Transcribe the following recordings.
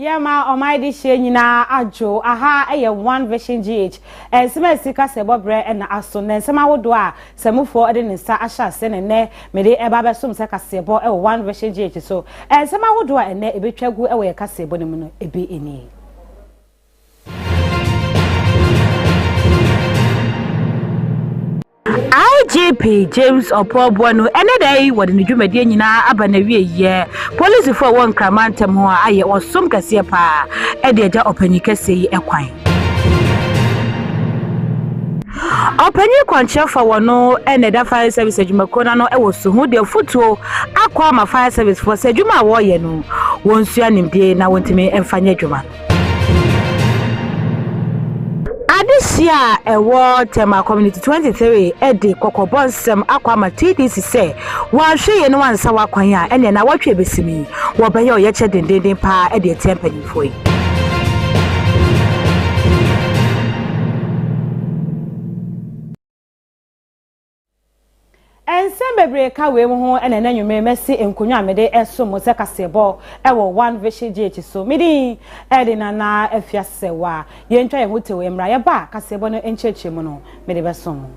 Yama o my di she nyina ajo aha eye one version GH ensema sika se bobre na aso na ensema wodo a semufo ede ne sa ahya se ne me de eba be som se kasebo e one version GH so ensema wodo a ene ebetwagu e we kasebo ne mu no ebe eni Igp-James Oppong Boanuh ene dai wode ne dwumadie nyina aba na wieye police for won kramantem ho aye osom kase pa e de ja opanyi kase yi ekwan opanyi kwanche fa wono ene da fire service adwumakona no e wo so hu de futuo akwa ma fire service for se dwuma wo ye no wonsu animdie na wontimi emfanya dwuma Adisia ewo tema community 23 edi kokobonsem akwama TDC se wanhwe ye no wansa wakwan a ene na watwe besimi wo beye oye che dendenden pa edi tempanyfo yi Ensemble ka we mu ho ene na nwume mesi enkonwa amede eso mo se kasebo ewo one vision GH so midi edi na afiasewa ye ntwa ye hotewe mra ye ba kasebo no encheche mu no mede beso mo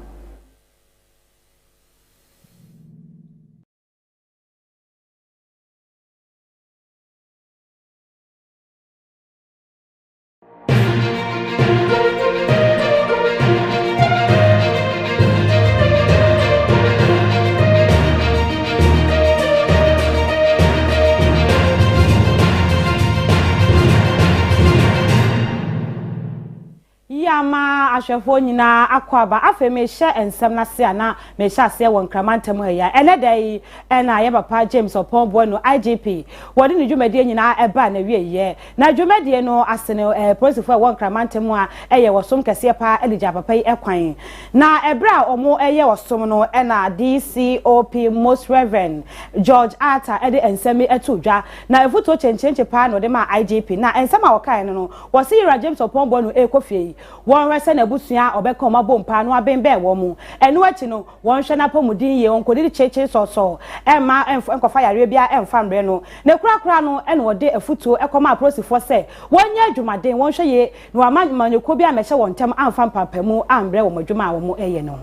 Yama ahwefo nyina akwaba afemehye ensem na se ana mehye ase won kramantem ya ene dai ena ye papa James Oppong Boanuh IGP wodi ne dwumadie nyina eba na wieye na dwumadie no asene police for won kramantem a eye wosom kase pa elija papa yi ekwan na ebra omo eye wosom no ena DCOP Most Reverend George Arthur ede ensemi etudwa na efuto chenchenche pa no de ma IGP na ensem a wokai no wo se James Oppong Boanuh ekofie won rese na busua obeka omabo mpa no abenbe wo mu enu achi no won hwe na pomudin ye won kodiri cheche so ema enkofa yare bia emfa mbre no ne kura no ene wode afutuo ekoma aprosifo se wonya adwumaden won hwe ye no amanyeko bia mehye won tem amfa mpapamu ambre wo madwuma wo mu eye no.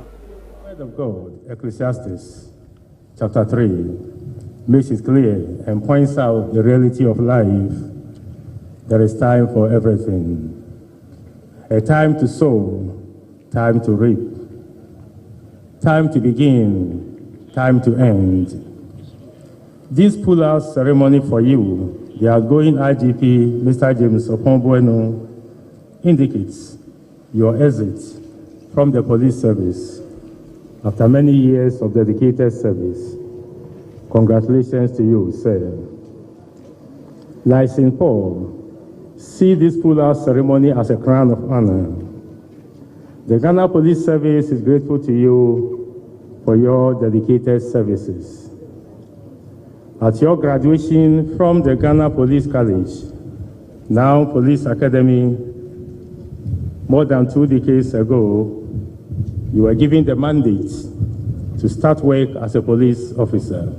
Word of God, Ecclesiastes chapter 3 makes it clear and points out the reality of life. There is time for everything. A time to sow, time to reap, time to begin, time to end. This pull-out ceremony for you, the outgoing IGP, Mr. James Oppong Boanuh, indicates your exit from the police service after many years of dedicated service. Congratulations to you, sir. Like St. Paul, see this pull-out ceremony as a crown of honor. The Ghana Police Service is grateful to you for your dedicated services. At your graduation from the Ghana Police College, now Police Academy, more than 2 decades ago, you were given the mandate to start work as a police officer.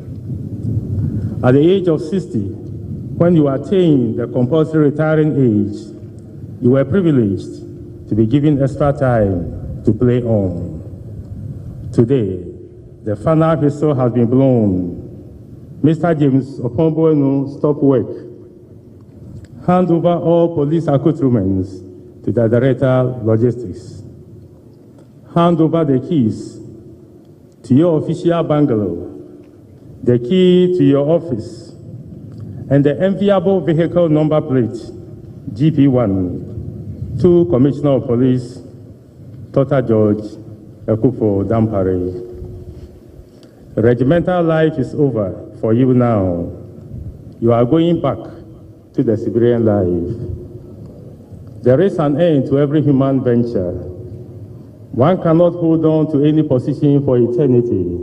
At the age of 60, when you attained the compulsory retiring age, you were privileged to be given extra time to play on. Today, the final whistle has been blown. Mr. James Oppong Boanuh, stop work. Hand over all police accoutrements to the Director Logistics. Hand over the keys to your official bungalow, the key to your office, and the enviable vehicle number plate, GP1, to Commissioner of Police, Dr. George Ekufo Dampare. Regimental life is over for you now. You are going back to the civilian life. There is an end to every human venture. One cannot hold on to any position for eternity.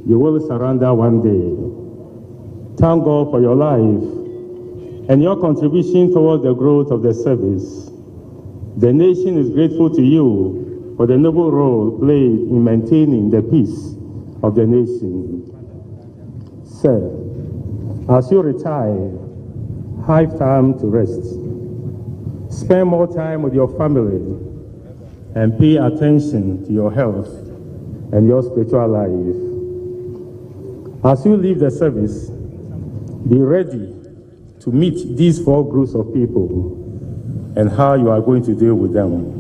You will surrender one day. Thank God for your life and your contribution towards the growth of the service. The nation is grateful to you for the noble role played in maintaining the peace of the nation. Sir, as you retire, have time to rest. Spend more time with your family and pay attention to your health and your spiritual life. As you leave the service, be ready to meet these 4 groups of people and how you are going to deal with them.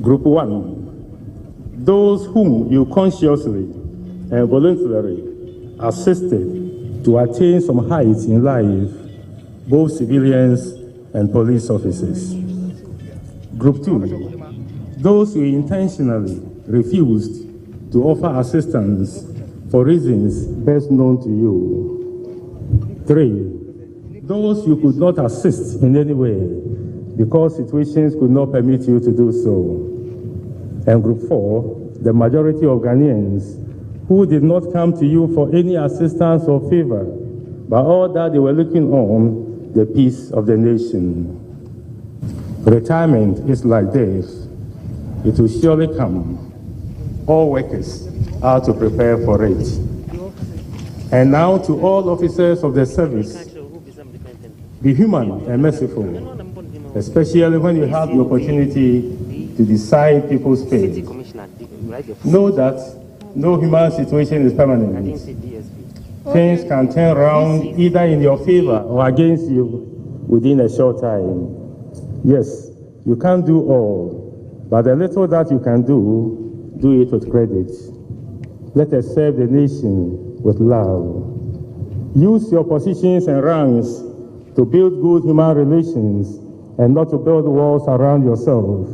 Group 1, those whom you consciously and voluntarily assisted to attain some heights in life, both civilians and police officers. Group 2, those who intentionally refused to offer assistance for reasons best known to you. 3, those you could not assist in any way because situations could not permit you to do so. And Group 4, the majority of Ghanaians who did not come to you for any assistance or favor, but all that they were looking on, the peace of the nation. Retirement is like this. It will surely come. All workers are to prepare for it. And now to all officers of the service, be human and merciful, especially when you have the opportunity to decide people's fate. Know that no human situation is permanent. Things can turn around either in your favor or against you within a short time. Yes, you can't do all, but the little that you can do it with credit. Let us serve the nation with love. Use your positions and ranks to build good human relations and not to build walls around yourself.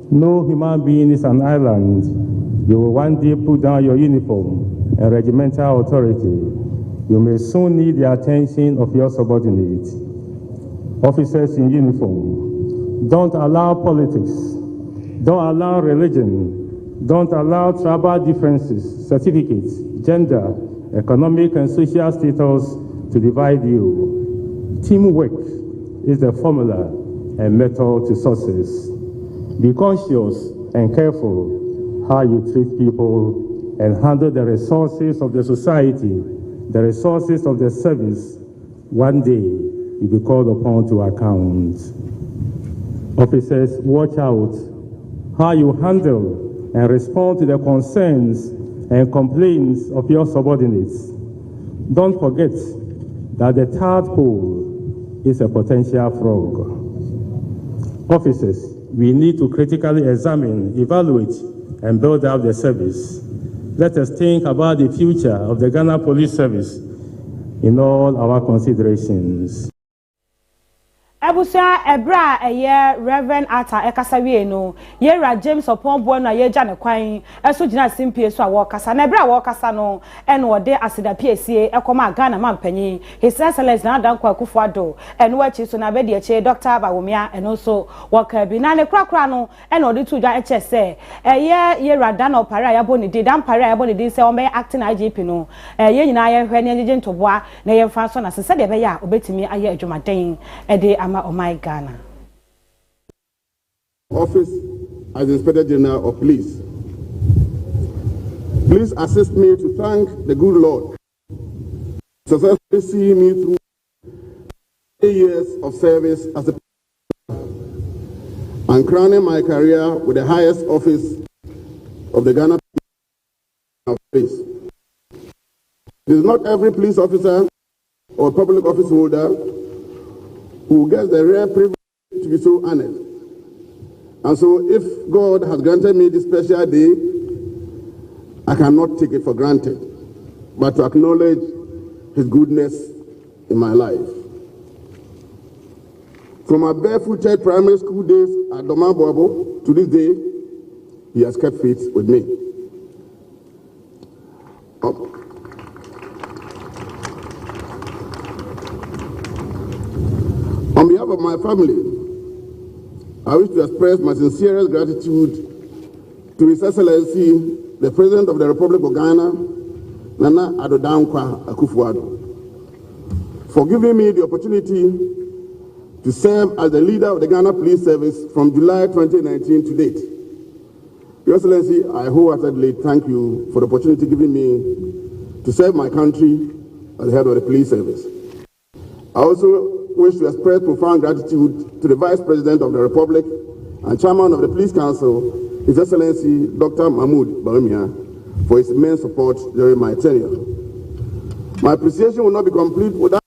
No human being is an island. You will one day put down your uniform and regimental authority. You may soon need the attention of your subordinates. Officers in uniform, don't allow politics, don't allow religion, don't allow tribal differences, certificates, gender, economic and social status to divide you. Teamwork is the formula and method to success. Be conscious and careful how you treat people and handle the resources of the society, the resources of the service. One day, you'll be called upon to account. Officers, watch out how you handle and respond to the concerns and complaints of your subordinates. Don't forget that the tadpole is a potential frog. Officers, we need to critically examine, evaluate, and build up the service. Let us think about the future of the Ghana Police Service in all our considerations. Ebusia ebra eye Reverend Ata ekasawie no yera James Oppong Boanuh ye gya ne kwan eso gina simpie so a wo kasa na ebra wo kasa no eno wode asida PSA ekoma Ghana mampanyi His Excellency na dan kwa Akufo-Addo eno wachi so na be de eche Dr. Bawumia eno so waka bi na ne krakra no eno wode tu gya eche se eye yera dan opare ya boni di dan pare ya boni di se o be acting IGP no ye nyina ye hwe ne agye ntoboa na ye mfa so na se de be ya obetimi aye adwumaden ede Oh my Ghana. Office as Inspector General of Police. Please assist me to thank the good Lord for successfully seeing me through 8 years of service as a and crowning my career with the highest office of the Ghana Police. It is not every police officer or public office holder who gets the rare privilege to be so honored. And so if God has granted me this special day, I cannot take it for granted, but to acknowledge His goodness in my life. From my barefooted primary school days at Domabwabo to this day, He has kept faith with me. On behalf of my family, I wish to express my sincerest gratitude to His Excellency, the President of the Republic of Ghana, Nana Addo Dankwa Akufo-Addo, for giving me the opportunity to serve as the leader of the Ghana Police Service from July 2019 to date. Your Excellency, I wholeheartedly thank you for the opportunity given me to serve my country at the head of the police service. I also wish to express profound gratitude to the Vice President of the Republic and Chairman of the Police Council, His Excellency Dr. Mahmoud Boanuh, for his immense support during my tenure. My appreciation will not be complete without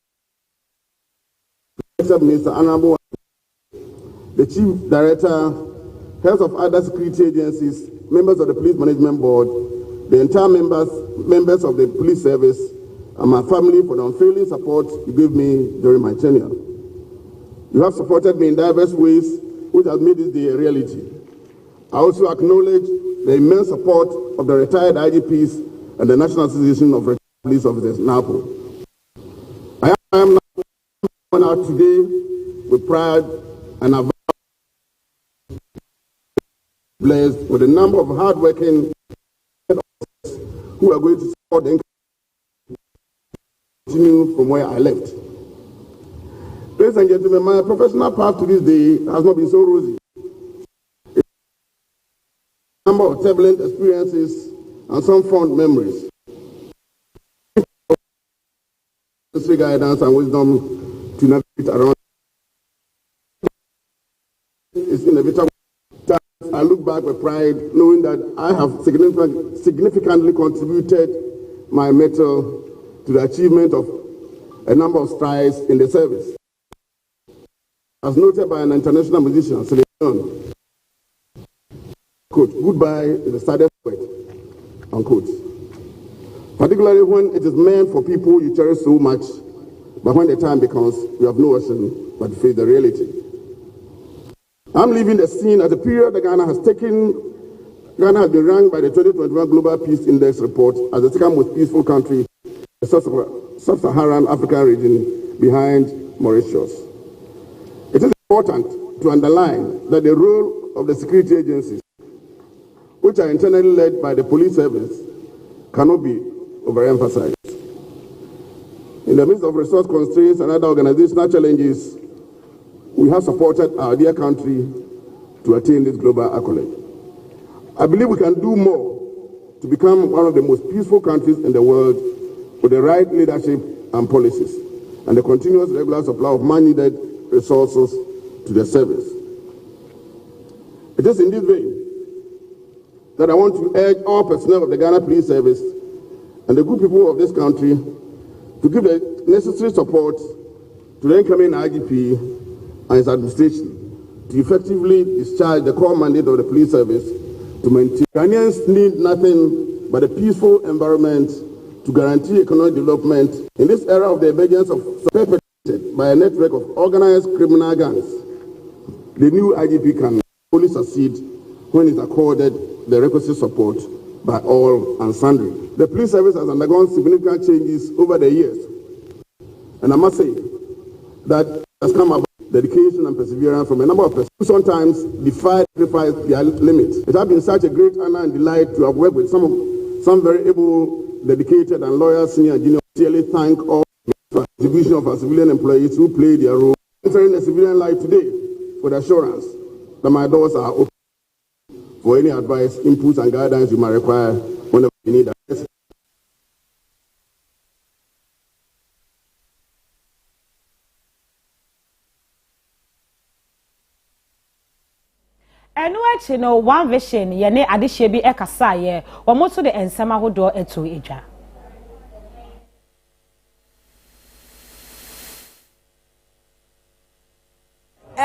Mr. Honorable, the Chief Director, heads of other security agencies, members of the Police Management Board, the entire members of the police service, and my family for the unfailing support you gave me during my tenure. You have supported me in diverse ways, which has made this day a reality. I also acknowledge the immense support of the retired IGPs and the National Association of Retired Police Officers, NAPO. I am now going out today with pride and I'm blessed with a number of hardworking officers who are going to support and continue from where I left. Ladies and gentlemen, my professional path to this day has not been so rosy. A number of turbulent experiences and some fond memories. Guidance and wisdom to navigate around. It's inevitable. I look back with pride, knowing that I have significantly contributed my mettle to the achievement of a number of strides in the service. As noted by an international musician, Celine Dion, quote, "Goodbye is the saddest word," unquote. Particularly when it is meant for people you cherish so much, but when the time becomes, you have no option but to face the reality. I'm leaving the scene at a period that Ghana has been ranked by the 2021 Global Peace Index report as the second most peaceful country in the sub-Saharan African region behind Mauritius. It is important to underline that the role of the security agencies, which are internally led by the police service, cannot be overemphasized. In the midst of resource constraints and other organizational challenges, we have supported our dear country to attain this global accolade. I believe we can do more to become one of the most peaceful countries in the world with the right leadership and policies, and the continuous regular supply of man-needed resources to the service. It is in this vein that I want to urge all personnel of the Ghana Police Service and the good people of this country to give the necessary support to the incoming IGP and his administration to effectively discharge the core mandate of the police service to maintain. Ghanaians need nothing but a peaceful environment to guarantee economic development in this era of the emergence of perpetrated by a network of organized criminal gangs. The new IGP can only succeed when it is accorded the requisite support by all and sundry. The police service has undergone significant changes over the years, and I must say that has come about dedication and perseverance from a number of persons who sometimes defy sacrifice their limits. It has been such a great honor and delight to have worked with some very able, dedicated and loyal senior and junior. I sincerely thank all for the contribution of our civilian employees who play their role entering the civilian life today with assurance that my doors are open for any advice, inputs and guidance you might require whenever you need that. Enu echi no one vision ye ne adehye bi ekasa ye omoto de ensema hodo eto eja.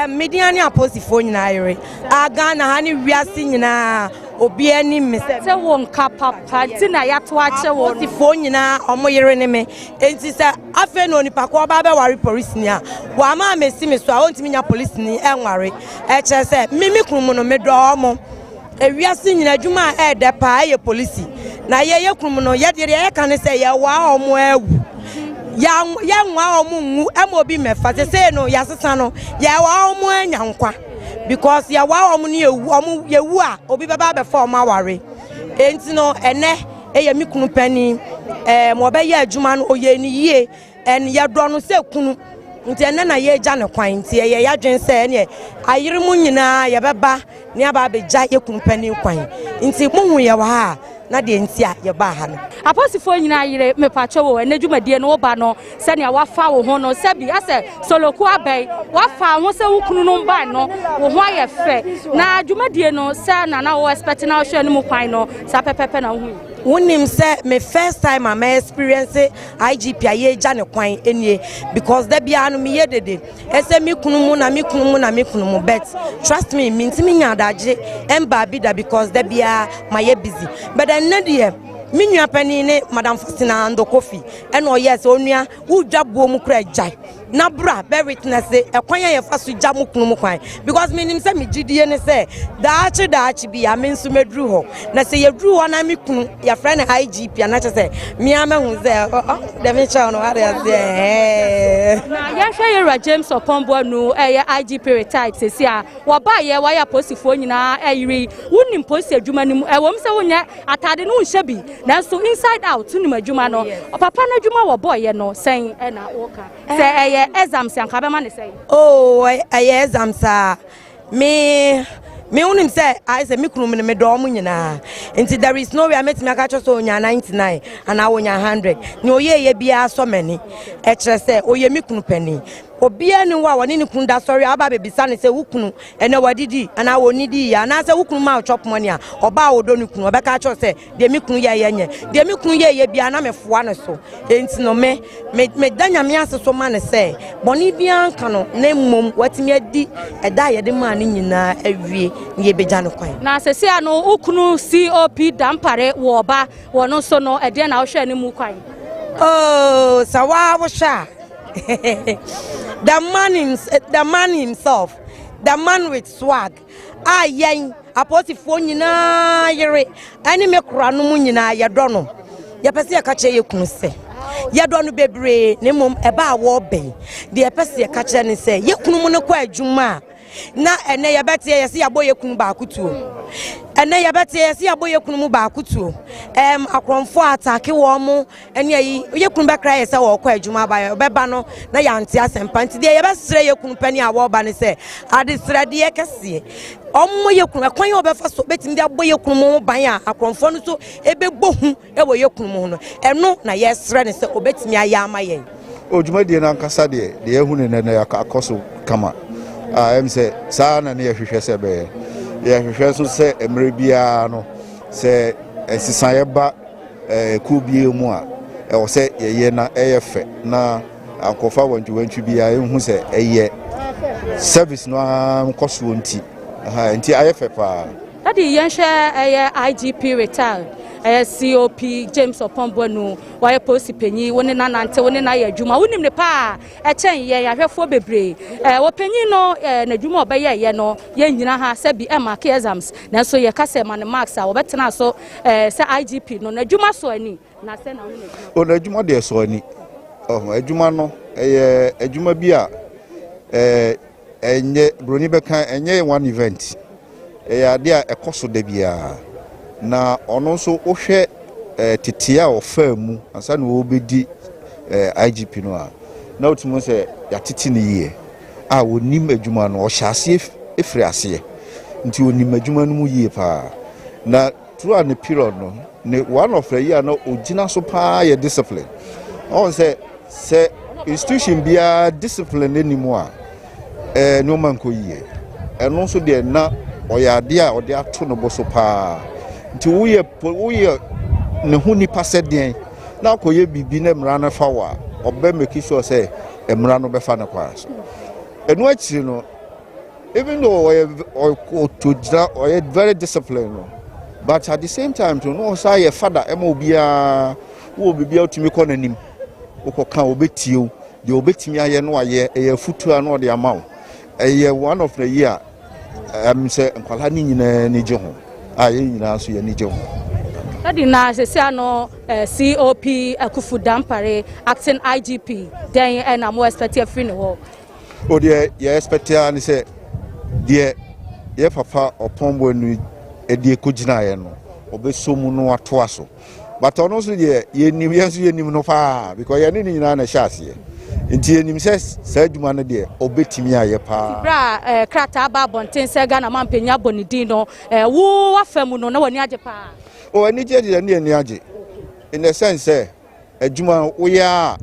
Mediani aposifo nyina yere aga na ha ne wiase nyina obi ani mese te won kapa party na ya to ache won aposifo nyina omo yere ne me enti se afa no nipa ko ba be ware police ni a wa ma mesi me so a ontimi nya police ni enware e che se mimi krum no medo omo e wiase nyina adwuma e de pa ye police na ye krum no ye de ye kan se ye wa omo awu ya nwa omu emobi mefa se no ya sesa no ya wa omu anyankwa because ya wa omu ni omu yewu a obi baba be fa omu aware enti no ene eye mi kunu pani mo be ye adwuma no oye ni yie en ye do no se kunu nti ene na ye gya ne kwan nti ye ya dwen se ene ayire mu nyina ye beba ne aba be gya ye kunu pani kwan nti mu hu ye wa ha na de ntia ye ba ha no aposifo nyina yire mepacho wo enadwumadie no ba no se ne wafa wo ho no se bi ase soloku abai wafa ho se wukunu no ba no wo ho aye fe na dwumadie no se na wo expect na wo hwe no mu kwan no sa pepepe na wo hu Unim say me first time I experience IGP aye ja ne kwan enie because there be anu me yedede ese mi kunu mu na mi kunu mu bet trust me ntimi nya adaje emba bi da because there be my busy but then na de mi nua pani ne madam Faustina ando coffee eno yes onua udwabuo mu kura jai na bra be witness ekwan ye fa so ja mu kunu mu kwan because me nim say me gidie ne say daachi bi ya me nso medru ho na say yedru ho na me kunu ya friend IGP na che say me amahu say the me cha no area say na ya hwe ye James Oppong Boanuh IGP retired sesi a wo ba ye wa ya posifo nyina ayiri wunim posi adwuma nim wo mse wonya atade no nhye bi na so inside out nim adwuma no papa na adwuma wo boy ye no sen na woka say exams yanka be ma ne say exams me unim say I say me kunu me do mu nyina nti there is no way I met me aka so onya 99 and I wonya 100 ni oye bia so many e kire say oye me kunu pani obia ni wa woni ni kunu da sorry aba bebisa ne say wukunu ene wadidi ana woni di ya na say wukunu ma chop money a oba wodo ni kunu obeka cho say de me kunu ye nye de me kunu ye bia na me foa ne so enti no me danya me aseso ma ne say boni bia nka no na mom watimi adi eda ye de ma ne nyina awie ye beja no kwan na sesi ano wukunu COP dampare wo ba wono so no ede na wo hwe ne mu kwan oh sawa wo sha the man himself, the man with swag. Yen aposifo nyina yere ani me kura no mu nyina ye do no ye pese ye ka che ye kunu se ye do no bebre ne mom eba wo ben de ye pese ye ka che ne se ye kunu mu ne kwa adwuma na ene ye bete ye se ye boye kunu ba akutuo ene ye bete ye se ye boye kunu mu ba akutuo akromfo atake wo mu ene ye kunu be kra ye se wo kwa adwuma ba beba no na ya nte asempa nti de ye besere ye kunu pani a wo ba ne se adesrade ye kese omo ye kunu akwan ye obefa so betim de aboye kunu mu ban a akromfo no so ebegbohu e wo ye kunu mu no eno na ye sere ne se obetimi aya amaye odwumadie na nkasa de ehunu ne na akoso kama say sana ne yehwehwe se be yehwehwe so se emre bia no se sisan ye ba kubie mu a o se ye na eyefe na akofa wantu bia ehunu se eye service no nkoso nti nti ayefe pa adi yenhwe IGP retired COP James Oppong Boanuh why post penyi woni na nante woni na yadwuma wonim ne pa chen ye yahwefo bebre wo penyi no na dwuma obeye ye no ye nyina ha se bi mark exams na so ye kase man marks a wo betena so se IGP no na dwuma so ani na se na woni o na dwuma de so ani adwuma no adwuma bi a enye broni beka enye one event ade a ekoso de bia na ono so ohwe titia ofamu ansa na obedi IGP no a na otumo se ya titi ne yie a wonim adwuma no ohyaase efri ase nti wonim adwuma no mu yie pa na through an period no ne one of the year no ogina so pa ye discipline on se institution bia discipline animo a no man ko yie eno so de na oyade a ode ato no bo so pa nti woye ne hu nipa sedien na akoye bibi na mra na fa wa obe make sure say emra no be fa na kwa so enu achiri no even though oye very disciplined no but at the same time to no say your father emo bia wo bibia otumi ko nanim ukoka obetio de obetimi aye no aye e futua no de amaw eye one of the year say nkwala ni nyina ni je ho aye nyina so ye ni je ho adi na sesi ano COP akufu dampare acting IGP then na mo expect free ne wo o de ye expect ani say de ye papa Oppong Boanuh edi ekogina ye no obesomu no ato aso but ono so de ye nim yeso ye nim no fa because ye ni nyina na hyase nti ye nim say adwuma no de obetimi aye pa bra krata ba bonten se ga na mampenya bonidin no wo afam no na wani age pa o ani je de ne ani age in the sense adwuma wo ya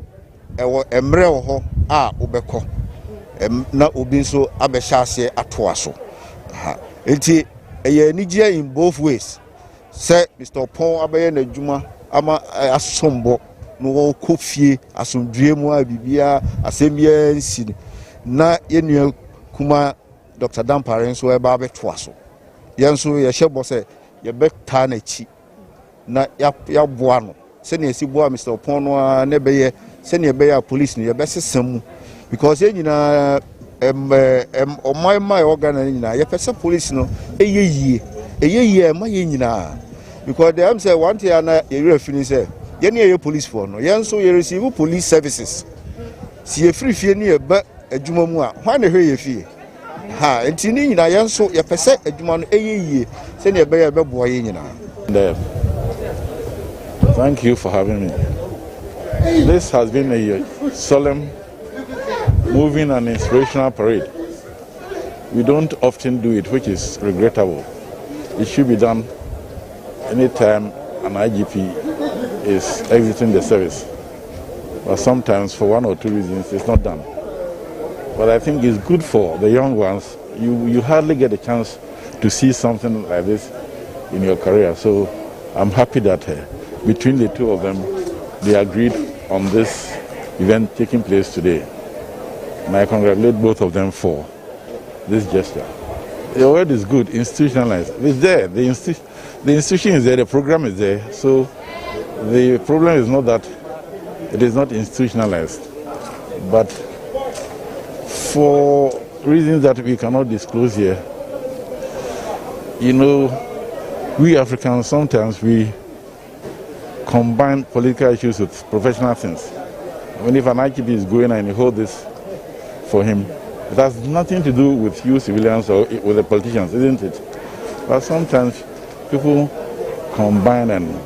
ewo emre wo ho a obekọ na obi nso abehya ase atoa so ha enti eye anigye in both ways say Mr. Oppong abeye na adwuma ama asombo no wo kofie asomdue mu a bibia asembia nsi na yenua kuma Dr. Dampare nso eba abetoa so yenso ye hyebo say ye beta na chi na ya boa no se ne esi boa Mr. Oppong no na beye se ne beye police no ye besesam because enyina my organ nyina ye pese police no eyeyie ma ye nyina because they am say one thing na ye refini say ye ne ye police for no ye nso ye receive police services si ye free fie ne ye ba adwuma mu a hwan na hwe ye fie ha enti ni nyina ye nso ye pese adwuma no eyeyie se ne be ye beboa ye nyina. Thank you for having me. This has been a solemn, moving and inspirational parade. We don't often do it, which is regrettable. It should be done anytime an IGP is exiting the service. But sometimes, for one or two reasons, it's not done. But I think it's good for the young ones. You hardly get a chance to see something like this in your career. So I'm happy that between the two of them, they agreed on this event taking place today. And I congratulate both of them for this gesture. The word is good, institutionalized. It's there. The institution is there, the program is there. So the problem is not that it is not institutionalized, but for reasons that we cannot disclose here, you know, we Africans sometimes we combine political issues with professional things. When if an IGP is going and you hold this for him, it has nothing to do with you civilians or with the politicians, isn't it? But sometimes people combine and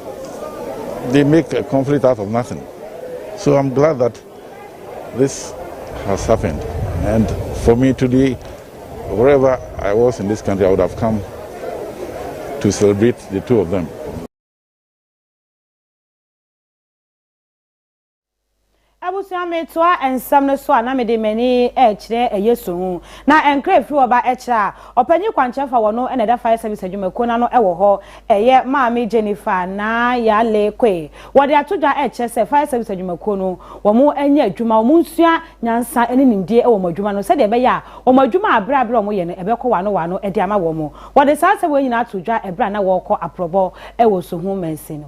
they make a conflict out of nothing. So I'm glad that this has happened. And for me today, wherever I was in this country, I would have come to celebrate the two of them. Abusia metwa ensam no so ana mede mani kire eyesu na enkra fi oba ekira opanyi kwanchefa wono ene da fire service adwumako na no ewo ho eye maami Jennifer na ya lekwe wode atoja eche se fire service adwumako no wo mu anya adwuma wo mu nsua nyansa ene nimdie ewo madwuma no se de be ya wo madwuma abra wo mo ye no ebekọ wano ede ama wo mo wode sase wo nyina atoja ebra na wo kọ aprobo ewo so hu mensi no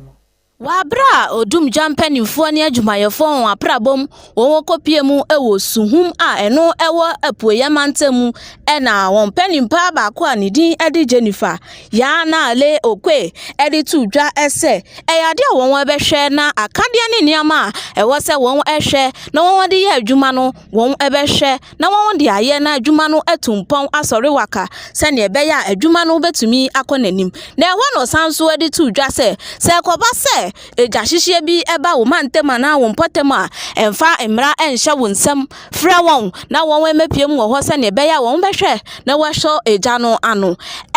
Wabra odum jampanimfo ne adwumayefo on aprabom wo kopie mu ewo suhum a eno ewo apuoyamantem ena won panimpa ba ko anidin edi Jennifer ya na ale okwe edi tudwa ese eyade won ebehwe na akade ne niama ewo se won ehwe na won de ye adwuma no won ebehwe na won de aye na adwuma no etumpon asore waka se ne ebeya adwuma no betumi akonanim na ewo no sanso edi tudwa se koba se eja hihie bi eba wo mantema na wo mpotema emfa emra enhye wo nsam fra won na won emepiem wo ho se ne be ya won behwe na wo hyo eja no ano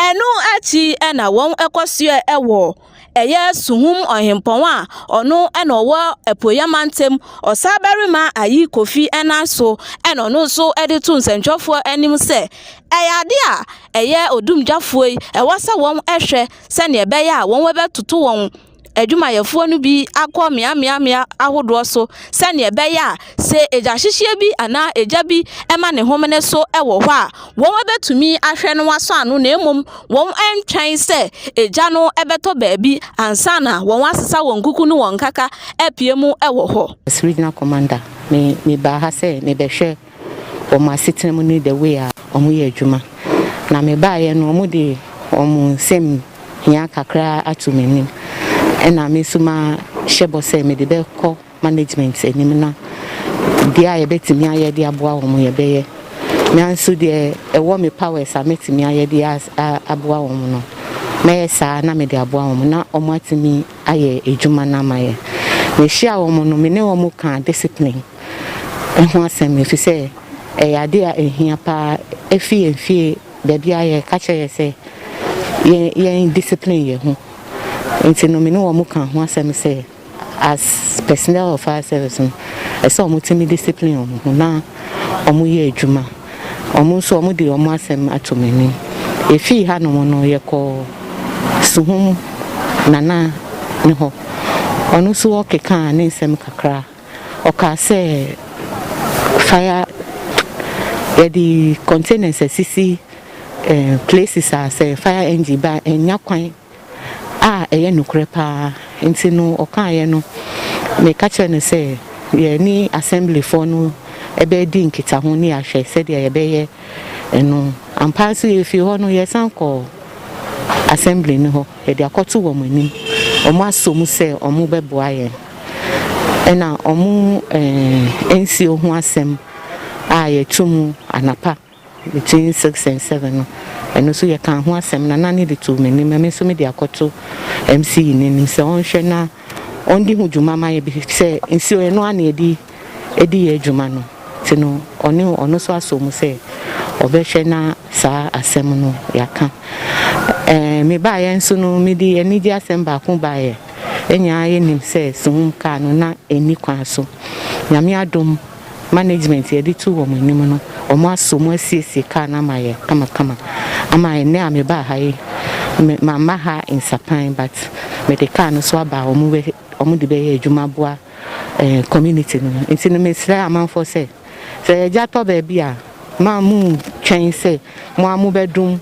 enu achi na won ekosue ewo eye suhum ohempon a ono na owo apoyamantem osabarima ayi kofi ena so eno no so editu nsentwofo anim se eyade a eye odumdwafoyi ewose won ehwe se ne be ya won webetutu won adwumayefo no bi akọ mia ahodo so se ne be ya se eja hihie bi ana eja bi ema ne homene so ewo ho a won betumi ahwe no waso ano na emom won entwan se eja no ebeto baabi ansa na won asesa won kuku no won kaka epie mu ewo ho. Regional commander me ba ha se me behwe o ma sitem ni the way a omo ye adwuma na me ba ye no omo de omo sem nya kakra atumenim ena me suma shebo se me de be ko management enim na dia ye betimi aye de aboa omo ye be ye me anso de ewo me powers ametimi aye de aboa omo no me sa na me de aboa omo na omo atimi aye ejuma na maye me hia omo no me ne omo kan discipline ehun asem me fi se eyade a ehia pa efie de bia ye ka che ye se ye discipline ye hu nti no me no wo kan ho asem say as personnel of fire service no ese omo timi discipline omo na omo ye adwuma omo so omo de omo asem atomani efi ha no no ye ko suhum nana ne ho ono so okeka ne nsem kakra oka say fire the containers sisi places are say fire engine ba enya kwan eye nukure pa nti no oka ye no me ka kire ne say ye ni assembly for no ebe di nkita ho ni ahwe se de ye be ye eno ampa so ye fi ho no ye san ko assembly ni ho ye de akoto wo manim omo asomu say omo beboa ye ena omo ensi ho asem ye tumu anapa between 6 and 7 no eno so ye kan ho asem na nani de tu meni me so me de akoto MC ni se on hwe na on di hu dwuma ma ye bi se nsi o eno ana edi ye dwuma no ti no ono so asomu se obehwe na sa asem no yaka me ba ye nso no me di eni di asem ba ko ba ye enya ye nim se so ka no na eni kwan so nyame adom management ye di tu wo manim no omo asomu asiesie ka na maye kama ama ene ameba ha yi mama ha in Sapan but me de ka no so aba omo de be adwuma boa community no nti no mesra amanfo se ja to ba bia ma mu twen se mo amu bedum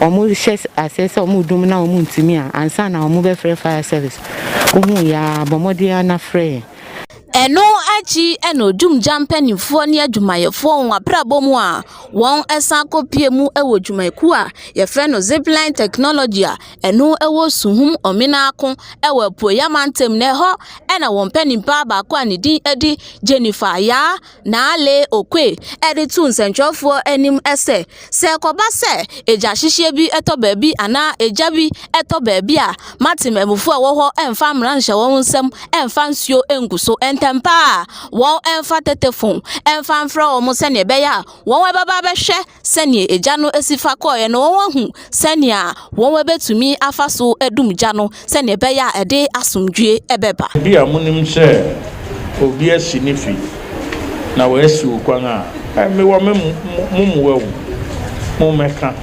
omo hye asese omo dum na omo ntimi a ansa na omo be fire service ohu ya bomodi na free eno achi eno dum jampanifo ne adwumayefo won abrabom a won esan kopie mu ewo dwumaku a ye fe no zipline technology a eno ewo suhum omina ko ewo poyamantem ne ho ena won panimpa ba ko anidin edi Jennifer ya na ale okwe edi tu nsentwofo anim ese se koba se eja hihye bi eto baabi ana eja bi eto baabi a matememufo ewo ho emfa mranhye won nsem emfa nsuo enguso tempa won enfa tetefon enfa mfra omo sene beya won webaba behwe sene eja no esifa koye no won hu sene a won webetumi afaso edumja no sene beya ede asomdwe ebeba bia munim se obi asinifi na we asi okwan a me wo mumwewu mumeka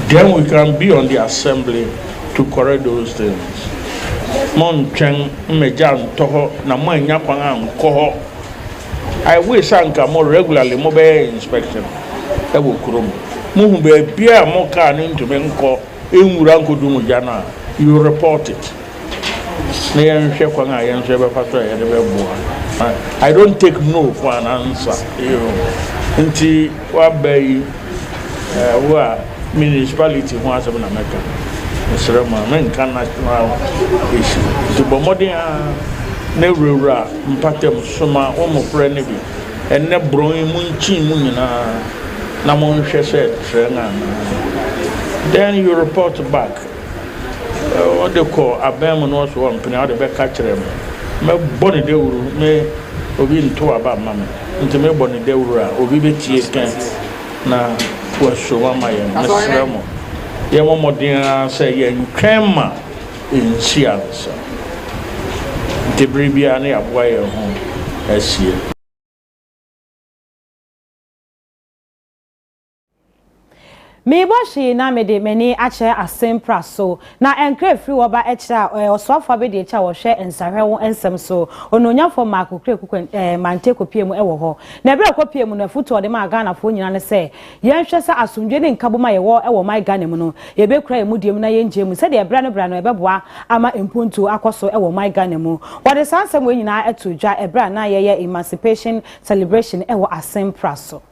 then we can be on the assembly to correct those things. Montchen mejan toho na mwanya kwan anko I wish anka more regularly mo be inspection e wo kurom mo hu be bia mo ka ni ntome nko enwura nkodum jana you report it na yan hwe kwan a yan hwe be fato ya de be boa I don't take no for an answer nti wa bay wa municipality ho asem na meka Srema men kan national issue to bomodia ne rura mpatem soma omofre ne bi enne bron mu nchi mu nyina na mo nhwe se trenga then you report back what they call abem no so on pina de be ka kire me boni de wuru me obi nto aba mama nti me boni de wuru a obi betie kan na wo so wa maye na sremo ye momodin say ye twema insiansa de bribia na aboa ye ho asie Me boshi na me de meni ache asempra so na enkre free woba echa osofo be de echa wo hwe ensahwe wo ensem so ononyafo mako kre mante kopie mu ewo ho na bre kopie mu na futo de ma Ghana fo nyina ne se ye hwe se asomdwe ne nkaboma ye wo ewo my Ghana mu no ye be kra mu diem na ye nje mu se de bra no ebeboa ama empuntu akoso ewo my Ghana mu wo de sansem we nyina etodwa ebra na ye Emancipation celebration ewo asempra so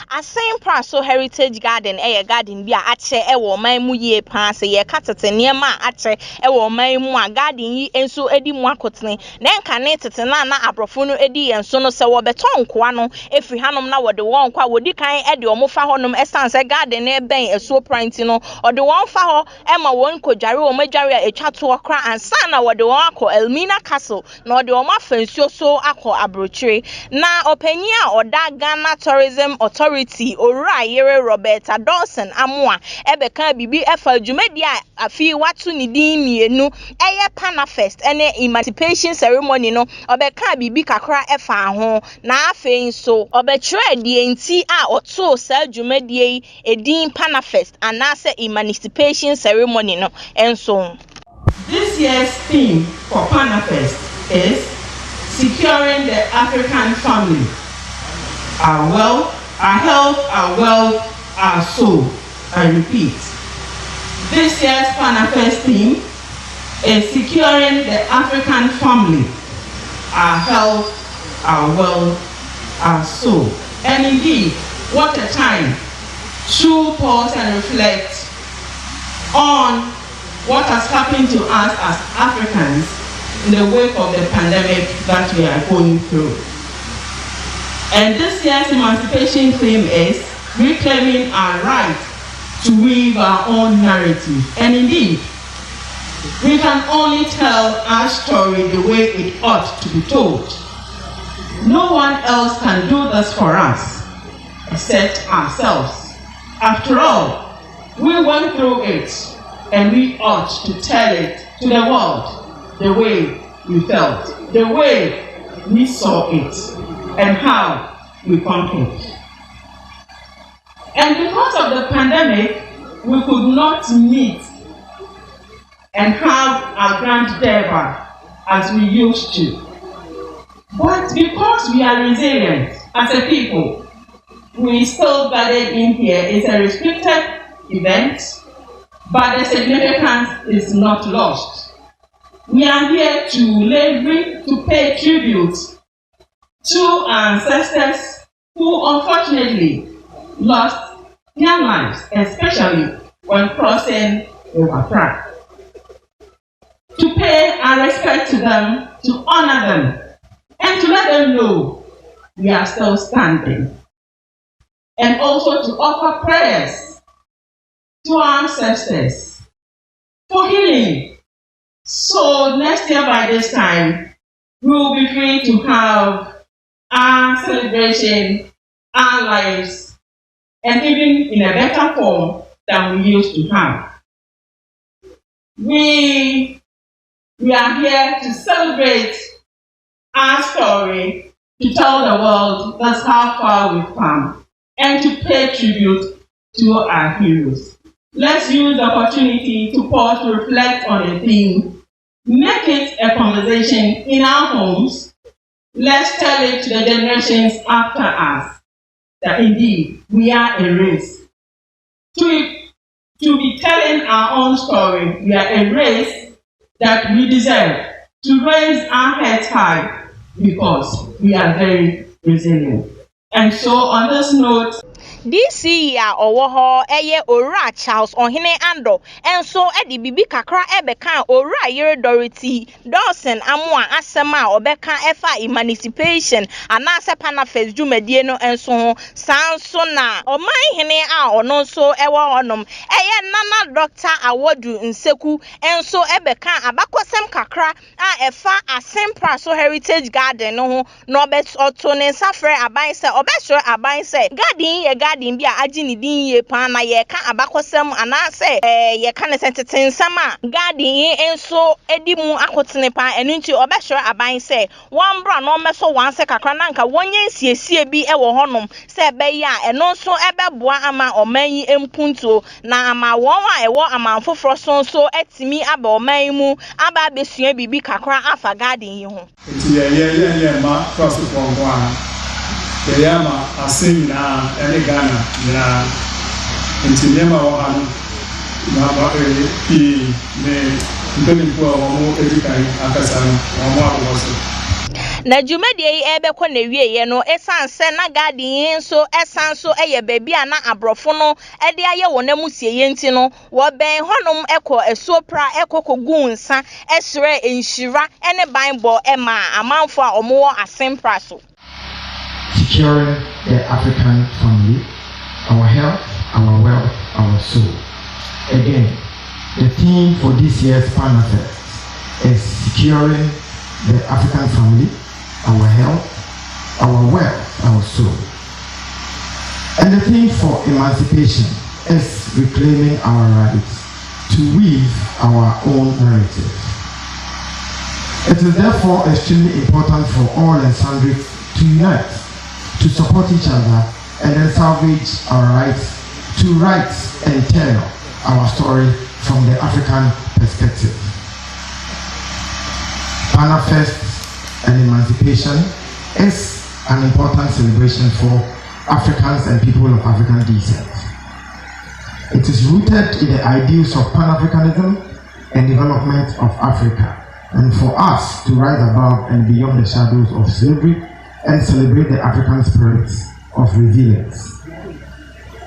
Asempra so heritage garden garden bi a ache ewo man mu ye pa se ye katete niema ache ewo man mu a garden yi enso edi mu akotene na enka ne tete na abrofo no edi enso no se wo beton koa no efri hanom na wode won kwa wodi kan ede omo fa honom esanse garden e ben eso pranti no ode won fa ho ema won kodware o madware a etwato okra ansa na wode won akọ Elmina Castle na ode omo afansuo so akọ abrochire na opanyia oda Ghana Tourism Authority Ora Yere Roberta Dawson Amwa Ebeka Bibi Efa Jumedia Afi Watu Nidi Mienu Eye Panafest ene Emancipation Ceremony no Obeka Bibi Kakra Efa ho na afe nso Obetwe die nti a oto sa Jumedie Edin Panafest anase Emancipation Ceremony no enso. This year's theme for Panafest is Securing the African Family. Our wealth, our health, our wealth, our soul. I repeat. This year's Panafest theme is Securing the African Family. Our health, our wealth, our soul. And indeed, what a time to pause and reflect on what has happened to us as Africans in the wake of the pandemic that we are going through. And this year's emancipation theme is reclaiming our right to weave our own narrative. And indeed, we can only tell our story the way it ought to be told. No one else can do this for us except ourselves. After all, we went through it, and we ought to tell it to the world the way we felt, the way we saw it, and how we conquered. And because of the pandemic, we could not meet and have our grand endeavor as we used to. But because we are resilient as a people, we still gathered in here. It's a restricted event, but the significance is not lost. We are here to pay tribute to our ancestors who unfortunately lost their lives, especially when crossing the Wafra. To pay our respect to them, to honor them, and to let them know we are still standing. And also to offer prayers to our ancestors for healing. So next year by this time, we will be free to have our celebration, our lives, and even in a better form than we used to have. We are here to celebrate our story, to tell the world that's how far we've come, and to pay tribute to our heroes. Let's use the opportunity to pause to reflect on the theme, make it a conversation in our homes. Let's tell it to the generations after us that indeed we are a race. To be telling our own story, we are a race that we deserve to raise our heads high because we are very resilient. And so on this note, this year owo eye Ora Charles Ohene Ando enso edi bibi kakra ebeka Ora Yere Dorothy Dawson Amwa asema obeka efa Emancipation anase Panafest Jumedie no enso sanso na oman hene a ono nso ewo onom eye Nana Dr. Awodu Nseku enso ebeka abakosem kakra a efa Asempra so Heritage Garden no ho no bet otone safre aban se obesho aban se garden ye garden bia agini din ye pa na ye ka abakosem anase ye ka ne senteten sama garden enso edimu akotene pa enu nti obehwe aban se wan bra no meso wan se kakra na nka wonye nsiesie bi e wo honom se be ya eno nso ebeboa ama omanyi empunto na ama won a ewo amanfoforo so etimi aba oman mu aba besua bibi kakra afa garden yi ho nti ye ma cross for one Yama Asimina and Ghana, Intinema or Naba P. Mpenipo or more educating Akasan or more also. Na Jumedie ebe kwa newie ye no esan se na garden so esan so eye baby ana abrofo no ede aye wona musie ye nti no wo ben honom ekọ esopra ekokogu nsa esre enhira ene banbo ema amanfo a omo asempra so. Securing the African family, our health, our wealth, our soul. Again, the theme for this year's Panafest is securing the African family, our health, our wealth, our soul. And the theme for emancipation is reclaiming our rights to weave our own narrative. It is therefore extremely important for all and sundry to unite, to support each other, and then salvage our rights to write and tell our story from the African perspective. Panafest and Emancipation is an important celebration for Africans and people of African descent. It is rooted in the ideals of Pan-Africanism and development of Africa, and for us to rise above and beyond the shadows of slavery and celebrate the African spirit of resilience.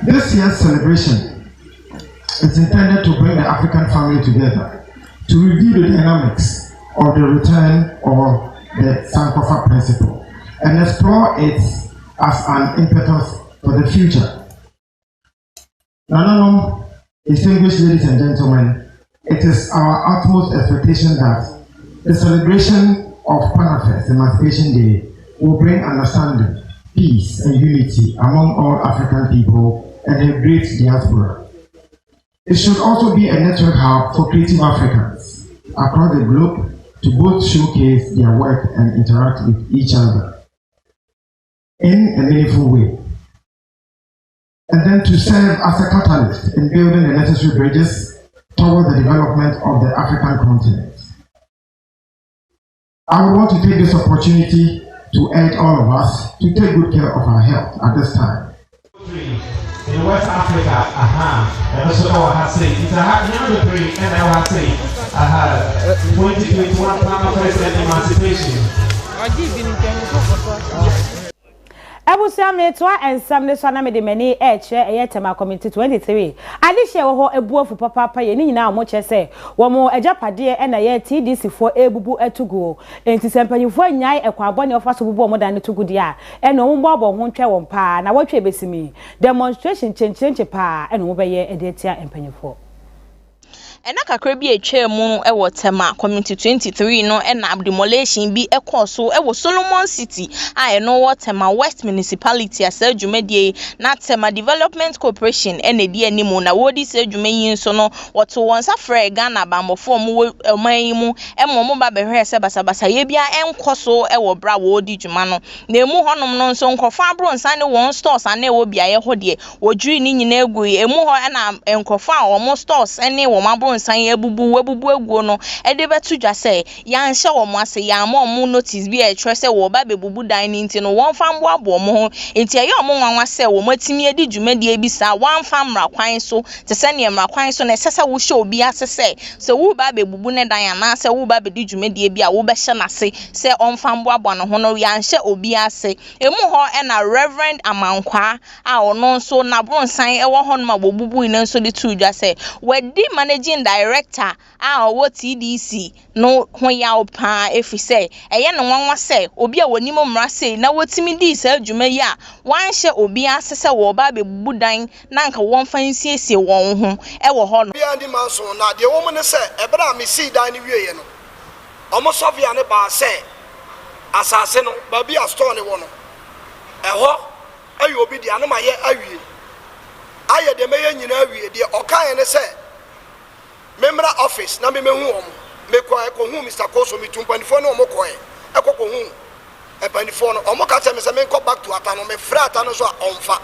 This year's celebration is intended to bring the African family together to review the dynamics of the return or the Sankofa principle and explore it as an impetus for the future. Now, distinguished ladies and gentlemen, it is our utmost expectation that the celebration of Panafest Emancipation Day will bring understanding, peace, and unity among all African people and a great diaspora. It should also be a network hub for creative Africans across the globe to both showcase their work and interact with each other in a meaningful way, and then to serve as a catalyst in building the necessary bridges toward the development of the African continent. I would want to take this opportunity to urge all of us to take good care of our health at this time. In West Africa, and also I say it's number 3, and I say 2021 Panafest and Emancipation. Ebusia metwa ensam ne so na me de mani e tema committee 23 ade hye wo ho ebuofu papa ye ni nyina mo che se wo mo ejapade e na ye TDC fo ebubu etugo enti sempanyifo anyai ekwabone ofaso bubu mo dan ne tugu dia e no mo bo ho ntwe wo mpa na wotwe besimi demonstration chenchenche pa e no mo be ye edetia empanyifo ena kakra bi etwa mu ewo tema community 23 no ena demolition bi ekoso ewo Solomon City eno wo tema West Municipality asa dwumadie na tema Development Corporation ena di animu na wodi se dwumayi so no woto wonsa frɛ Ghana bambofo mu oman mu mo ba behwe se basabasa ye bia enkoso ewo bra wodi dwuma no na emu honom no nso nkofo abronsan ne won stores ane wo bia ye hodie wodwiri ni nyina egu emu ho ena nkofo a wo stores ene wo mabro san ebubu eguo no ede betu dwa se ya nhye wo mo ase ya mo mo notice bi e twa se wo ba bebubu dan ni nti no won fa mbo abo mo ho nti ye mo nwanwa se wo matimi edi dwumade bi sa wan fa mra kwan so te se ne mra kwan so na sesa wo hye obi ase se wo ba bebubu ne dan ana se wo ba bedi dwumade bi a wo be hye na se se on fa mbo abo no ho no ya nhye obi ase emu ho na Reverend Amankwa a ono nso na bronsan e wo ho no ma bobubu ina nso de tu dwa se wedi managing director a wo TDC no ho ya opa efise eye no nwanwa se obi a wonimo mra se na wotimi di sa adwuma yi a wanhye obi asese wo ba bebubu dan na nka won fansiesie won ho e wo ho no bia ndi manso na de wo ne se ebra me si dan ni wieye no omo sofia ne ba se asase no ba bia store ne wo no ho ayo obi dia no ma ye awie aye de meye nyina awie de okan ne se memra office na me hu om me ko hu Mr. Koso mi tumpanifo no mo ko hu epanifo no omo ka tell me say me go back to atano me fra atano so onfa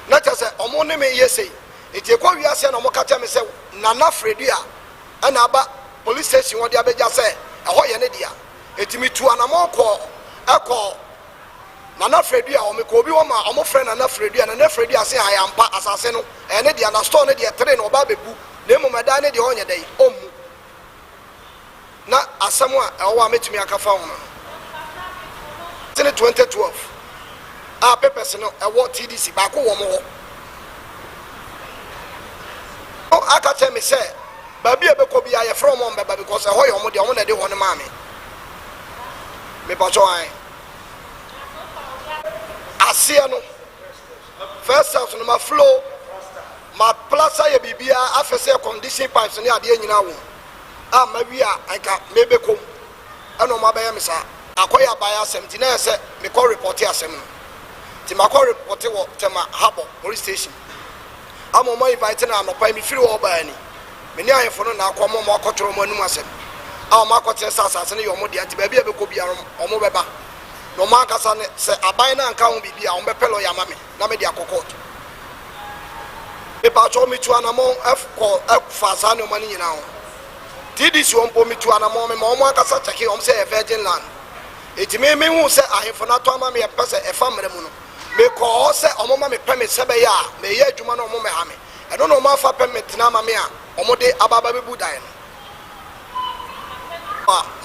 na tell say omo ne me yesei eti ko wi ase na omo ka tell me say nana fredi a na aba police station wo dia beja say ho ye ne dia eti mi tu anamo ko nana fredi a omo ko bi wo ma omo frɛ nana fredi a nana fredi ase ayampa asase no ne dia na store ne dia 3 no ba bebu nemu madane de onye dai omu na asamu a ewo ametumi akafa ho no 2012 a papers no ewo TDC ba ko wo mo o aka tell me say ba bia be ko bia ye from on beba because ho yo mo de na de ho no ma me pa so ai asia no first house no ma flow ma plaza ye bibia afese condition pipes ne ade nyina wo a ma wi a anka mebe kom eno ma ba ya misa akoya ba ya asem ti na se me ko report asem no Timako reported what Tema Harbor police station. I'm on my inviting and pay me free or by any. Many I for now come on more cultural monuments. Our market says, and your mother to baby could be on Mobeba. No markers on say a bina and can't be on Bepelo Yamami, Namedia Cocotte. People told me to an among F call F Fasano money now. Did this you won't put me to an among Mamma Casataki on say a virgin land. It may mean who say I have for not to mammy a person a family. Because a moment me permit Sabaya, may ye Jumano Momehame. I don't know my for permit Namamia, Omode Abababi Budain.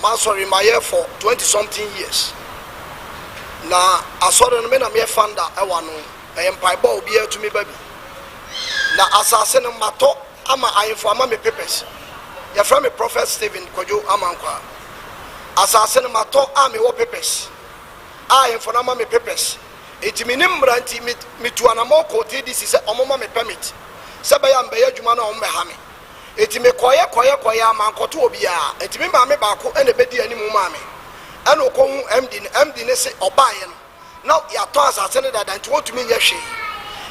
Man, sorry, my year for 20-something years. Now, I saw the men of me founder, I want to empire ball beer to me, baby. Now, assassin Mato, I inform me papers. Your friend, Prophet Stephen Kojo Amankwa. Assassin Mato, army or papers. I inform me papers. It minim branti me to an amoko, this is a moment me permit. Sabayam Bayer Jumana on Mehame. It may koya mankotobia, it may mammy bako and a bedi any mumami. And Oppong MD Nesse or Bayan. Now, your toss are sending that and to me, yes, she.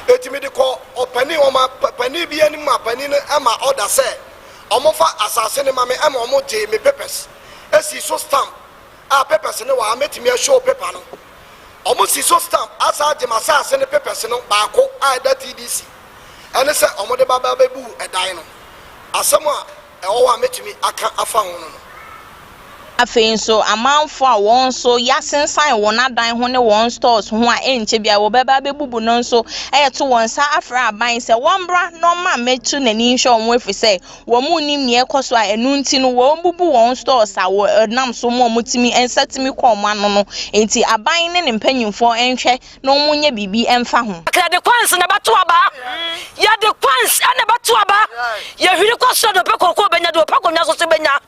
It may call or penny or my penny be any ma penina Emma order say. Omofa assassin mammy Emma Mote me peppers. As he so stamp. Our peppers no I met me a show pepano. Almost so stamp as I dem assassin the peppers no bako I that TDC. And I said, Omode Baba Bebu a dino. As someone, I met me, I can't afford. Afei nso amanfo a won so yasensan won adan ho ne won stores ho a enche bia wo beba bebubu no nso eyeto won sa afra aban se won bra no ma metu nani hwe won afi se wo mu nim ne ekoso a enu nti no wo bubu won stores a wo nam so mo mutimi ensatimi kom ano no enti aban ne mpanyimfo enhwe no munye bibi emfa ho akra de kwans na bato aba ya de kwans ene bato aba ya hwiri koso do pekoko benya do pekoko nya so benya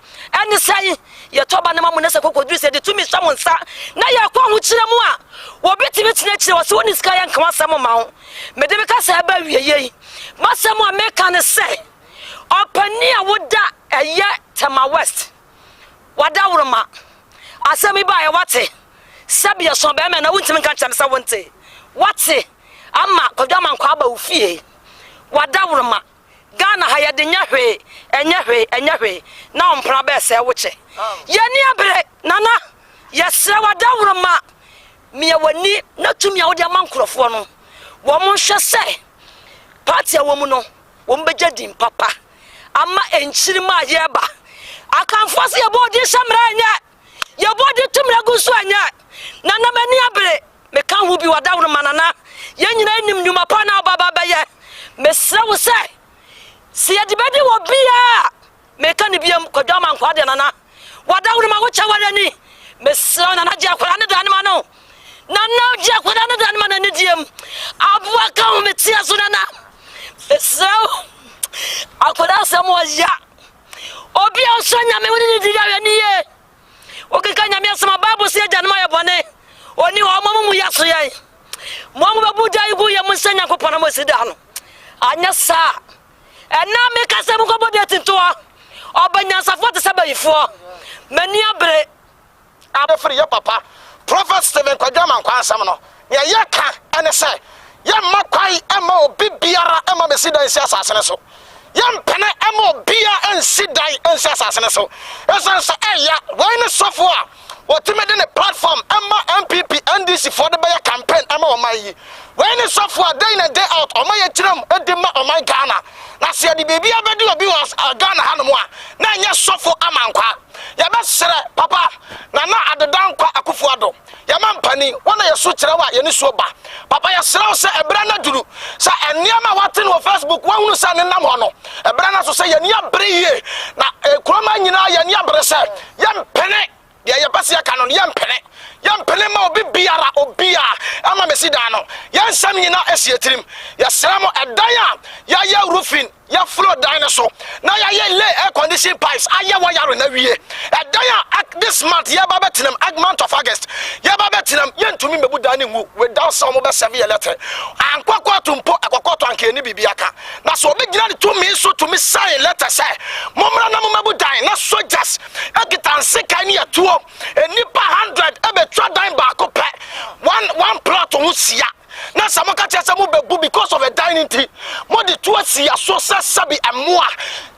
ene sai ya toba na mamu nese kokodru se de tumi samonsa na ya kwa hu kire mu a wo betimi tine kire wo se woni ska ya nka asem ma ho me de be ka sa ba wieye masem a meka ne se opani a woda eye Tema West wada wurma asemi ba ya wate sabia so be me na wuntimi ka cham sa wonte wate ama kodwa man kwa ba ufie wada wurma Ghana ha yede enyahwe na ompra be se wuche yeni abre nana yesre wada wurma me wani na tumi a wode amankrofo no wo mo hwe se party a wo mu no wo mbeja din papa ama enchiri ma yeba akanfo se yebodi samra anya yebodi tumra gusu anya nana mani abre me kan hu bi wada wurma nana yenyina nim nyuma pa na baba beye mesre wo se si ya dibedi wo bia me kan biam kodwa man kwa de nana wada wurma wo cha wada ni mesra nana ji akwara ne dan ma no nana ji akwara ne dan ma na ne diem abua ka ho metia so nana mesra akwara samo ya obi a so nya me woni di ya ni ye o ke ka nya me sama bible se ja ma ya bone oni o mamu ya so ye mo mo babu dai gu ye mun sanya ko pana mo sida no anya sa ena me ka se mo ko bodi atinto obanya safo te sabayifo mani abre Free your papa. Prophet Stephen Kwadama Kwansam no. Ya yaka ene se ya makwai ema obi biara ema mesida ensi asasene so. Ya mpene ema obia ensi dai ensi asasene so. Esan se eya wine sofo a otimede ne platform ema MPP NDC for the bear campaign ema omayi. Wine sofo a day in day out omaye tiram edema omay Ghana. Na se di baby abedi obi was Ghana hanu a na nya sofo amankwa. Ya besere papa na adedan kwa akufuado ya mampani wona yeso kire wa ye ni so ba papa ya sere se ebra na duru sa eniama wate no Facebook wa hunu sa ne nam ho no ebra na so se ye ni abre ye na kuroma nyina ye ni abre se ye mpene ye pese ya kanon ye mpene ma obi biara obia ama mesida no ye nsam nyina esietirim ya sere mo edan ya roofing ya floor dinosaur na ya lay air condition pipes aya wa yaro na wie edan this month ya ba betinam month of August ya ba betinam ye ntumi mebu dani ngu without some be 7 year letter ankwakwọ tumpo akwakọ anke ni bibiaka na so obi gina to me so to me sign letter say momra na mebu dan na soldiers agitanse kan ya tuo enipa 100 ebe twa dan ba ko pe one plot ho sia na samoka chese mo bebu because of a dining tea mo di to asi aso sabi amoa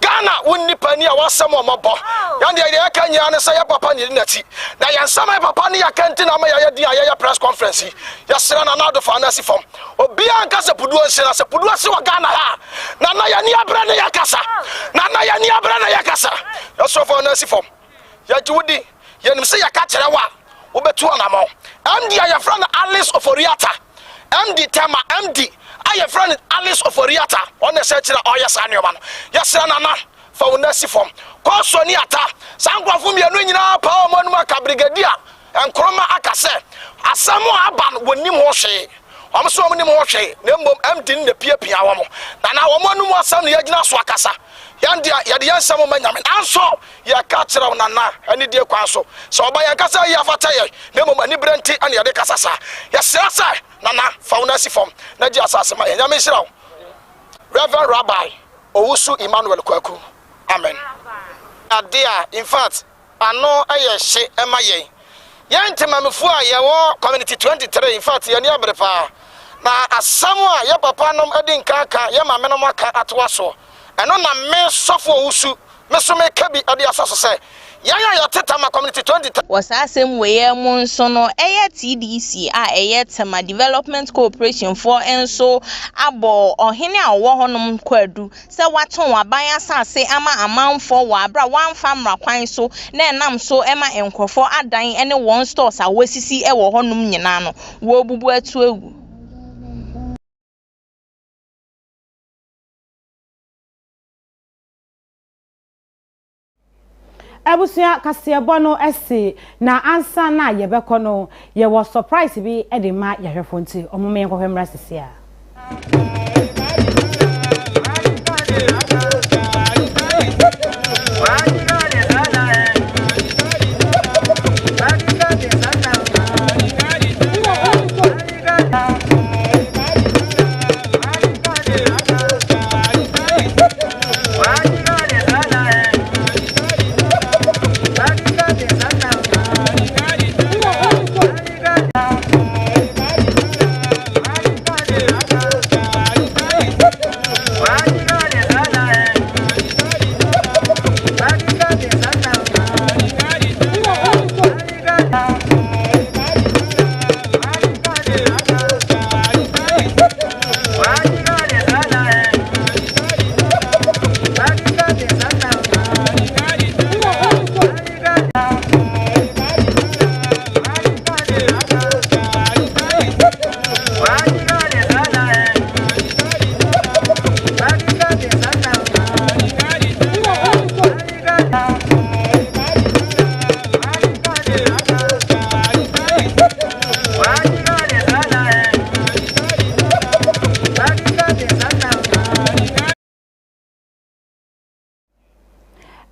Ghana wonni pani a wasam o mobo yan de aka nya ne say papa ni nati na yan sama papa ni yakenti na ma ya di ya press conference ya sira na na do fanasi form obi anka se pudu anse na se pudu ase wa Ghana ha na ya ni abra na yakasa na ya ni abra na yakasa ya so fanasi form ya judi ya nim se yaka kire wa wo betu anamo MD ya friend Alice Oforiata MD Tema MD aye friend Alice Oforiata on the search na oyes anoma no yesra na fa wonasi form ko so ni ata sankrofo mienu nyina pa o manu aka brigadier enkroma akase asamo aban wonim ho hwe omso omnim ho hwe na mbom MD ne piapia wo mo na wo manu mo asam ne yagina so akasa yandia yade yansam manyame anso ya ka kire wo nana ani die kwan so so oba ya kasa ya fata ye na mbom ani brenti ani yade kasa sa yesra sa nana fa wonasi form na ji asase ma nyame hira wo Reverend Rabbi Owusu Emmanuel Kwaku amen adia in fact ano aye hye ema yen yentemamfu a ye wo community 23 in fact ye ni abrepa na asamu a ye papa nom edi nkaka ye mame nom aka atwa so eno na me sofo Owusu me so me kabi adi asaso se ya teta ma community 23 wasasem weye mu nso no eye TDC a eye Tema Development Corporation for enso abo ohene a wo honom kwadu se waton waban asase ama amanfo wa abra wan famra kwan so na enam so ema enkrofo adan ene won stores a wasisi e wo honom nyina no wo bubu atu ewu Abusia kasia bono ese na ansa na yebeko no ye was surprise bi e de ma yahwefo nti omume enkohwe mra sisi a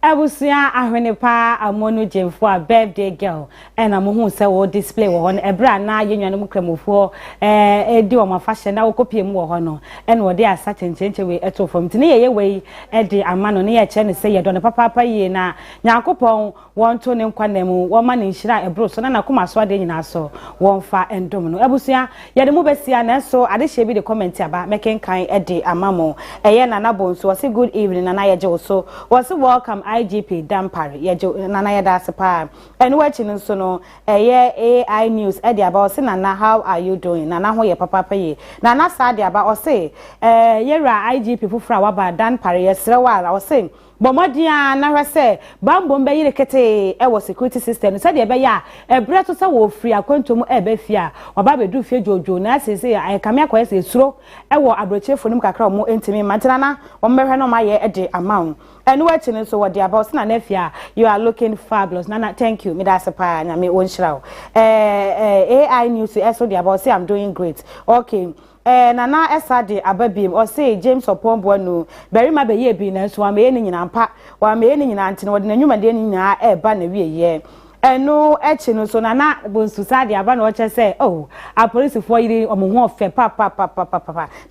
Abusia ahwenepa amono jemfo a birthday girl and amohu se wo display wo hono ebra na yenwanum kramofo edi o mafashion na wo kopie mu wo hono en wo de asa chenchenche we eto fom tini ye we edi amano ne ye che ne se ye do ne papa ye na Nyankopon won to ne nkwanemu wo ma ne nhira ebro so na koma so ade nyina so won fa endom no abusia ye de mu besia na so ade hye bi de comment aba meken kan edi amamo eye na nabonso wo say good evening na ye je wo so wo say welcome IGP Dampare yejo nana yeda sepa enu wachi nso no AI news e dia ba o se nana how are you doing nana ho ye papa ye nana sa dia ba o se yera IGP fufura wa ba Dampare yesre wa o se bomodia na hwese bambo mbe yire kete e wo security system so de be ya ebre to se wo free akwantom e be fia oba be du fie jojo na sese ai kamia kwa se suro e wo abrochefo nim kakra mo entimi mantana na wo mbehwe no ma ye e de amount enu wachi nso wo de about na nafia you are looking fabulous nana thank you me da sepa nya me wonhira AI news so de about say I'm doing great okay nana esade ababim o say James Oppong Boanuh berima be ye bi na so wa me ni nyina mpa wa me ni nyina ntene wo de na nwuma de ni nyina e ba na wie ye eno echi no so na bonsu sade aba na oche say oh a police for yiri omo ho fe pa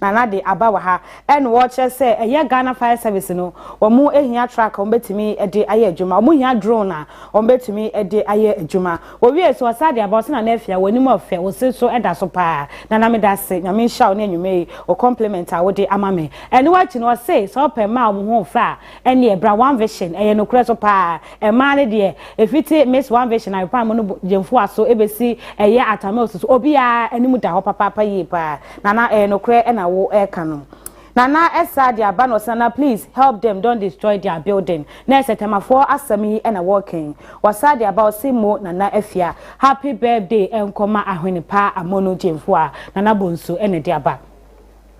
na de aba wa ha eno oche say eye Ghana Fire Service no omo ehia track o betimi ede aye adwuma omo hia drone na o betimi ede aye adwuma owie so sade aba o se na afia woni mo fe o se so eda so pa na me da se nyame hia na enwume o compliment a wo de amame eno wachi no say so pe ma omo ho fa ene e bra one vision eye no kure so pa e ma ne de efiti miss one vision I pa mo no jemfo aso ebesi eye atame osusu obi a animu da ho papa yi pa na no kure na wo e ka no Nana Esa dia bano sana please help them don't destroy their building. Na setemafo asami e na working. Wasadi about simo Nana Efia. Happy birthday enkoma ahwene pa amono jemfo a Nana bonso ene dia ba.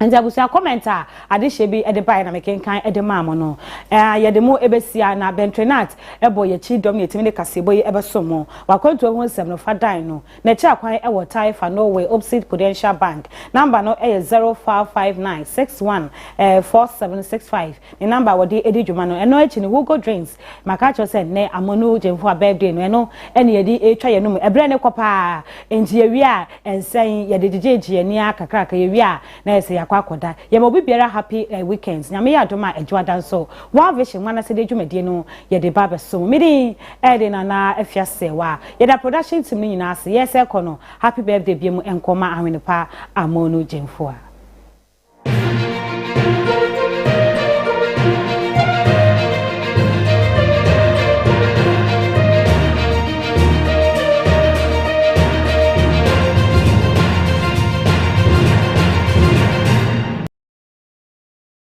And I will say a commenter, Adishebi at the buy and making kind at the mammono. Yademo ebesia na bentrenat, a boy a chi dominating the casiboy ever so more. While going to 1 for dino. Nature quite a tie for Norway, Opposite Prudential Bank. Number no a 0559 61 4765. The number would be Eddie Jumano and no H in Google Drinks. Macacho said, Nay, Amonu, Jim for a birthday, no, any a try a brand copa, and Gia and saying Yadiji and Yaka crack a na say akwakoda ye mo bibiara happy weekends nyame ya doma adwada so one vision wana se de dwumade no ye de baba so midi ede na afiase wa ye da production team ni nyina se yes ekono happy birthday biemu enkoma ahwene pa amonu jemfo a